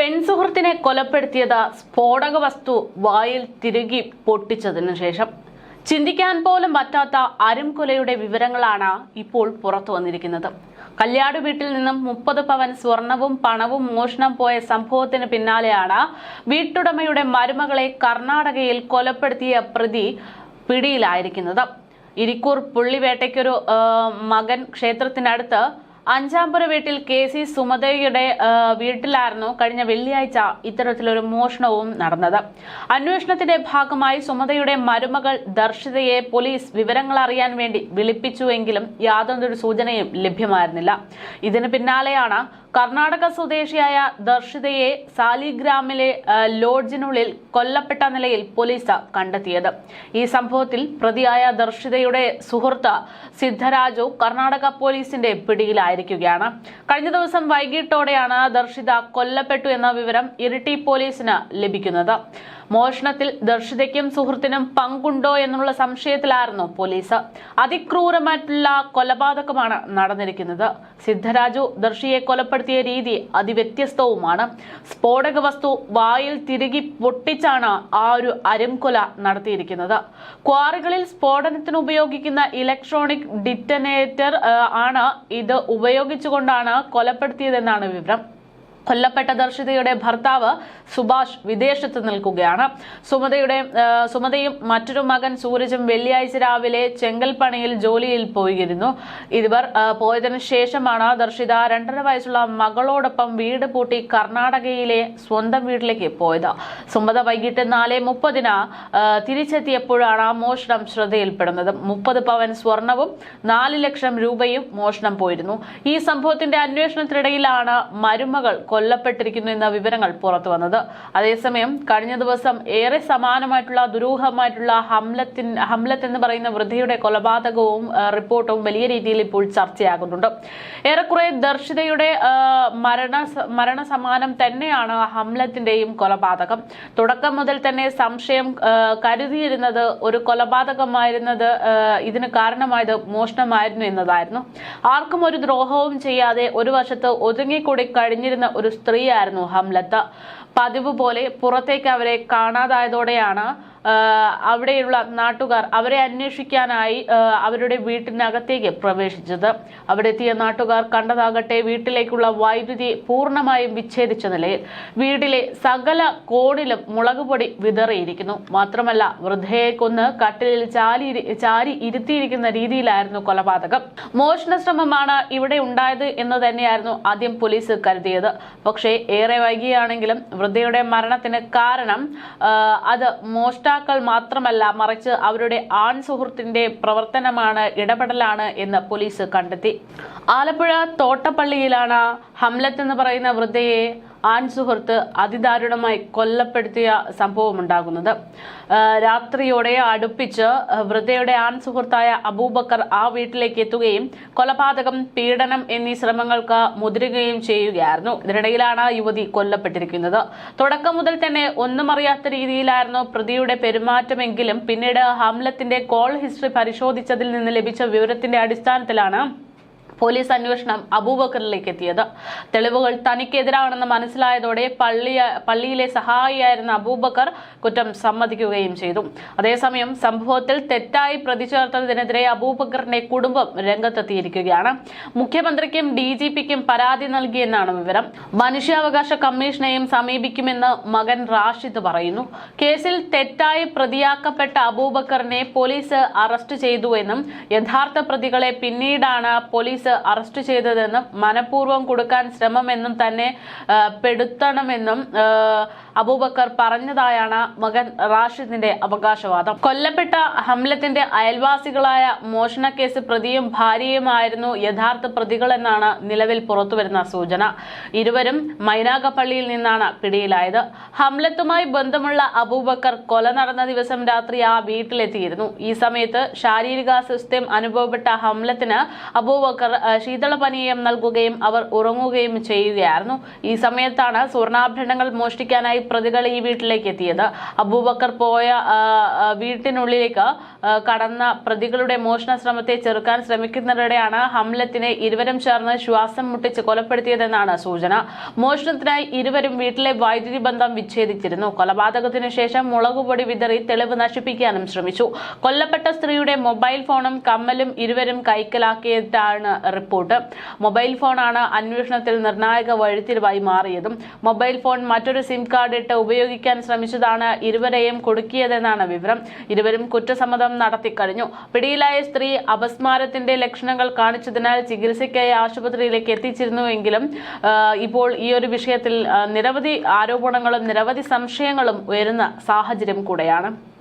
പെൺസുഹൃത്തിനെ കൊലപ്പെടുത്തിയത് സ്ഫോടക വസ്തു വായിൽ തിരുകി പൊട്ടിച്ചതിനു ശേഷം. ചിന്തിക്കാൻ പോലും പറ്റാത്ത അരുംകൊലയുടെ വിവരങ്ങളാണ് ഇപ്പോൾ പുറത്തു വന്നിരിക്കുന്നത്. കല്യാട് വീട്ടിൽ നിന്നും 30 പവൻ സ്വർണവും പണവും മോഷണം പോയ സംഭവത്തിന് പിന്നാലെയാണ് വീട്ടുടമയുടെ മരുമകളെ കർണാടകയിൽ കൊലപ്പെടുത്തിയ പ്രതി പിടിയിലായിരിക്കുന്നത്. ഇരിക്കൂർ പുള്ളിവേട്ടയ്ക്കൊരു മകൻ ക്ഷേത്രത്തിനടുത്ത് അഞ്ചാംപുര വീട്ടിൽ KC സുമതയുടെ വീട്ടിലായിരുന്നു കഴിഞ്ഞ വെള്ളിയാഴ്ച ഇത്തരത്തിലൊരു മോഷണവും നടന്നത്. അന്വേഷണത്തിന്റെ ഭാഗമായി സുമതയുടെ മരുമകൾ ദർശിതയെ പോലീസ് വിവരങ്ങൾ അറിയാൻ വേണ്ടി വിളിപ്പിച്ചുവെങ്കിലും യാതൊരു സൂചനയും ലഭ്യമായിരുന്നില്ല. ഇതിന് പിന്നാലെയാണ് കർണാടക സ്വദേശിയായ ദർശിതയെ സാലിഗ്രാമിലെ ലോഡ്ജിനുള്ളിൽ കൊല്ലപ്പെട്ട നിലയിൽ പോലീസ് കണ്ടെത്തിയത്. ഈ സംഭവത്തിൽ പ്രതിയായ ദർശിതയുടെ സുഹൃത്ത് സിദ്ധരാജു കർണാടക പോലീസിന്റെ പിടിയിലായിരിക്കുകയാണ്. കഴിഞ്ഞ ദിവസം വൈകിട്ടോടെയാണ് ദർശിത കൊല്ലപ്പെട്ടു എന്ന വിവരം ഇരിട്ടി പോലീസിന് ലഭിക്കുന്നത്. മോഷണത്തിൽ ദർശിതയ്ക്കും സുഹൃത്തിനും പങ്കുണ്ടോ എന്നുള്ള സംശയത്തിലായിരുന്നു പോലീസ്. അതിക്രൂരമായിട്ടുള്ള കൊലപാതകമാണ് നടന്നിരിക്കുന്നത്. സിദ്ധരാജു ദർശിയെ കൊലപ്പെടുത്തിയ രീതി അതിവ്യത്യസ്തവുമാണ്. സ്ഫോടക വസ്തു വായിൽ തിരുകി പൊട്ടിച്ചാണ് ആ ഒരു അരുംകൊല നടത്തിയിരിക്കുന്നത്. ക്വാറികളിൽ സ്ഫോടനത്തിന് ഉപയോഗിക്കുന്ന ഇലക്ട്രോണിക് ഡിറ്റനേറ്റർ ആണ് ഇത് ഉപയോഗിച്ചുകൊണ്ടാണ് കൊലപ്പെടുത്തിയതെന്നാണ് വിവരം. കൊല്ലപ്പെട്ട ദർശിതയുടെ ഭർത്താവ് സുഭാഷ് വിദേശത്ത് നിൽക്കുകയാണ്. സുമതയും മറ്റൊരു മകൻ സൂരജും വെള്ളിയാഴ്ച രാവിലെ ചെങ്കൽപ്പണിയിൽ ജോലിയിൽ പോയിരുന്നു. ഇവർ പോയതിനു ശേഷമാണ് ദർശിത 2.5 വയസ്സുള്ള മകളോടൊപ്പം വീട് പൂട്ടി കർണാടകയിലെ സ്വന്തം വീട്ടിലേക്ക് പോയത്. സുമത വൈകിട്ട് 4:30 തിരിച്ചെത്തിയപ്പോഴാണ് മോഷണം ശ്രദ്ധയിൽപ്പെടുന്നത്. 30 പവൻ സ്വർണവും 4 ലക്ഷം രൂപയും മോഷണം പോയിരുന്നു. ഈ സംഭവത്തിന്റെ അന്വേഷണത്തിനിടയിലാണ് മരുമകൾ കൊല്ലപ്പെട്ടിരിക്കുന്നു എന്ന വിവരങ്ങൾ പുറത്തു വന്നത്. അതേസമയം കഴിഞ്ഞ ദിവസം ഏറെ സമാനമായിട്ടുള്ള ദുരൂഹമായിട്ടുള്ള ഹംലത്ത് എന്ന് പറയുന്ന വൃദ്ധയുടെ കൊലപാതകവും റിപ്പോർട്ടും വലിയ രീതിയിൽ ഇപ്പോൾ ചർച്ചയാകുന്നുണ്ട്. ഏറെക്കുറെ ദർശിതയുടെ മരണസമാനം തന്നെയാണ് ഹംലത്തിന്റെയും കൊലപാതകം. തുടക്കം മുതൽ തന്നെ സംശയം കരുതിയിരുന്നത് ഒരു കൊലപാതകമായിരുന്നത് ഇതിന് കാരണമായത് മോഷണമായിരുന്നു എന്നതായിരുന്നു. ആർക്കും ഒരു ദ്രോഹവും ചെയ്യാതെ ഒരു വശത്ത് ഒതുങ്ങിക്കൂടി കഴിഞ്ഞിരുന്ന ഒരു സ്ത്രീയായിരുന്നു ഹംലത്ത്. പതിവ് പോലെ പുറത്തേക്ക് അവരെ കാണാതായതോടെയാണ് അവിടെയുള്ള നാട്ടുകാർ അവരെ അന്വേഷിക്കാനായി അവരുടെ വീട്ടിനകത്തേക്ക് പ്രവേശിച്ചത്. അവിടെ എത്തിയ നാട്ടുകാർ കണ്ടതാകട്ടെ വീട്ടിലേക്കുള്ള വൈദ്യുതി പൂർണ്ണമായും വിച്ഛേദിച്ച നിലയിൽ വീട്ടിലെ സകല കോണിലും മുളകുപൊടി വിതറിയിരിക്കുന്നു. മാത്രമല്ല വൃദ്ധയെ കൊന്ന് കട്ടിലിൽ ചാരി ഇരുത്തിയിരിക്കുന്ന രീതിയിലായിരുന്നു കൊലപാതകം. മോഷണ ശ്രമമാണ് ഇവിടെ ഉണ്ടായത് എന്ന് തന്നെയായിരുന്നു ആദ്യം പോലീസ് കരുതിയത്. പക്ഷേ ഏറെ വൈകിയാണെങ്കിലും വൃദ്ധയുടെ മരണത്തിന് കാരണം അത് മോഷ്ടാക്കൾ മാത്രമല്ല, മറിച്ച് അവരുടെ ആൺ സുഹൃത്തിന്റെ പ്രവർത്തനമാണ്, ഇടപെടലാണ് എന്ന് പോലീസ് കണ്ടെത്തി. ആലപ്പുഴ തോട്ടപ്പള്ളിയിലാണ് ഹംലത്ത് എന്ന് പറയുന്ന വൃദ്ധയെ ആൺ സുഹൃത്ത് അതിദാരുണമായി കൊല്ലപ്പെടുത്തിയ സംഭവം ഉണ്ടാകുന്നത്. രാത്രിയോടെ അടുപ്പിച്ച് വൃദ്ധയുടെ ആൺ സുഹൃത്തായ അബൂബക്കർ ആ വീട്ടിലേക്ക് എത്തുകയും കൊലപാതകം, പീഡനം എന്നീ ശ്രമങ്ങൾക്ക് മുതിരുകയും ചെയ്യുകയായിരുന്നു. ഇതിനിടയിലാണ് യുവതി കൊല്ലപ്പെട്ടിരിക്കുന്നത്. തുടക്കം മുതൽ തന്നെ ഒന്നും അറിയാത്ത രീതിയിലായിരുന്നു പ്രതിയുടെ പെരുമാറ്റമെങ്കിലും പിന്നീട് ഹംലത്തിന്റെ കോൾ ഹിസ്റ്ററി പരിശോധിച്ചതിൽ നിന്ന് ലഭിച്ച വിവരത്തിന്റെ അടിസ്ഥാനത്തിലാണ് പോലീസ് അന്വേഷണം അബൂബക്കറിലേക്ക് എത്തിയത്. തെളിവുകൾ തനിക്കെതിരാണെന്ന് മനസ്സിലായതോടെ പള്ളിയിലെ സഹായിയായിരുന്ന അബൂബക്കർ കുറ്റം സമ്മതിക്കുകയും ചെയ്തു. അതേസമയം സംഭവത്തിൽ തെറ്റായി പ്രതി ചേർത്തതിനെതിരെ അബൂബക്കറിന്റെ കുടുംബം രംഗത്തെത്തിയിരിക്കുകയാണ്. മുഖ്യമന്ത്രിക്കും DGPക്കും പരാതി നൽകിയെന്നാണ് വിവരം. മനുഷ്യാവകാശ കമ്മീഷനെയും സമീപിക്കുമെന്ന് മകൻ റാഷിദ് പറയുന്നു. കേസിൽ തെറ്റായി പ്രതിയാക്കപ്പെട്ട അബൂബക്കറിനെ പോലീസ് അറസ്റ്റ് ചെയ്തുവെന്നും യഥാർത്ഥ പ്രതികളെ പിന്നീടാണ് പോലീസ് അറസ്റ്റ് ചെയ്തതെന്നും മനഃപൂർവ്വം കൊടുക്കാൻ ശ്രമമെന്നും തന്നെ പെടുത്തണമെന്നും അബൂബക്കർ പറഞ്ഞതായാണ് മകൻ റാഷിദിന്റെ അവകാശവാദം. കൊല്ലപ്പെട്ട ഹംലത്തിന്റെ അയൽവാസികളായ മോഷണക്കേസ് പ്രതിയും ഭാര്യയുമായിരുന്നു യഥാർത്ഥ പ്രതികളെന്നാണ് നിലവിൽ പുറത്തുവരുന്ന സൂചന. ഇരുവരും മൈനാഗപ്പള്ളിയിൽ നിന്നാണ് പിടിയിലായത്. ഹംലത്തുമായി ബന്ധമുള്ള അബൂബക്കർ കൊല നടന്ന ദിവസം രാത്രി ആ വീട്ടിലെത്തിയിരുന്നു. ഈ സമയത്ത് ശാരീരിക അസ്വസ്ഥ്യം അനുഭവപ്പെട്ട ഹംലത്തിന് അബൂബക്കർ ശീതളപാനീയം നൽകുകയും അവർ ഉറങ്ങുകയും ചെയ്യുകയായിരുന്നു. ഈ സമയത്താണ് സ്വർണ്ണാഭരണങ്ങൾ മോഷ്ടിക്കാനായി പ്രതികൾ ഈ വീട്ടിലേക്ക് എത്തിയത്. അബൂബക്കർ പോയ വീട്ടിനുള്ളിലേക്ക് കടന്ന പ്രതികളുടെ മോഷണ ശ്രമത്തെ ചെറുക്കാൻ ശ്രമിക്കുന്നതിനിടെയാണ് ഹംലത്തിനെ ഇരുവരും ചേർന്ന് ശ്വാസം മുട്ടിച്ച് കൊലപ്പെടുത്തിയതെന്നാണ് സൂചന. മോഷണത്തിനായി ഇരുവരും വീട്ടിലെ വൈദ്യുതി ബന്ധം വിച്ഛേദിച്ചിരുന്നു. കൊലപാതകത്തിനു ശേഷം മുളകുപൊടി വിതറി തെളിവ് നശിപ്പിക്കാനും ശ്രമിച്ചു. കൊല്ലപ്പെട്ട സ്ത്രീയുടെ മൊബൈൽ ഫോണും കമ്മലും ഇരുവരും കൈക്കലാക്കിയതാണ് റിപ്പോർട്ട്. മൊബൈൽ ഫോണാണ് അന്വേഷണത്തിൽ നിർണായക വഴിത്തിരിവായി മാറിയതും. മൊബൈൽ ഫോൺ മറ്റൊരു സിം കാർഡ് ഇട്ട് ഉപയോഗിക്കാൻ ശ്രമിച്ചതാണ് ഇരുവരെയും കുടുക്കിയതെന്നാണ് വിവരം. ഇരുവരും കുറ്റസമ്മതം നടത്തിക്കഴിഞ്ഞു. പിടിയിലായ സ്ത്രീ അപസ്മാരത്തിന്റെ ലക്ഷണങ്ങൾ കാണിച്ചതിനാൽ ചികിത്സയ്ക്കായി ആശുപത്രിയിലേക്ക് എത്തിച്ചിരുന്നുവെങ്കിലും ഇപ്പോൾ ഈ ഒരു വിഷയത്തിൽ നിരവധി ആരോപണങ്ങളും നിരവധി സംശയങ്ങളും ഉയരുന്ന സാഹചര്യം കൂടെയാണ്.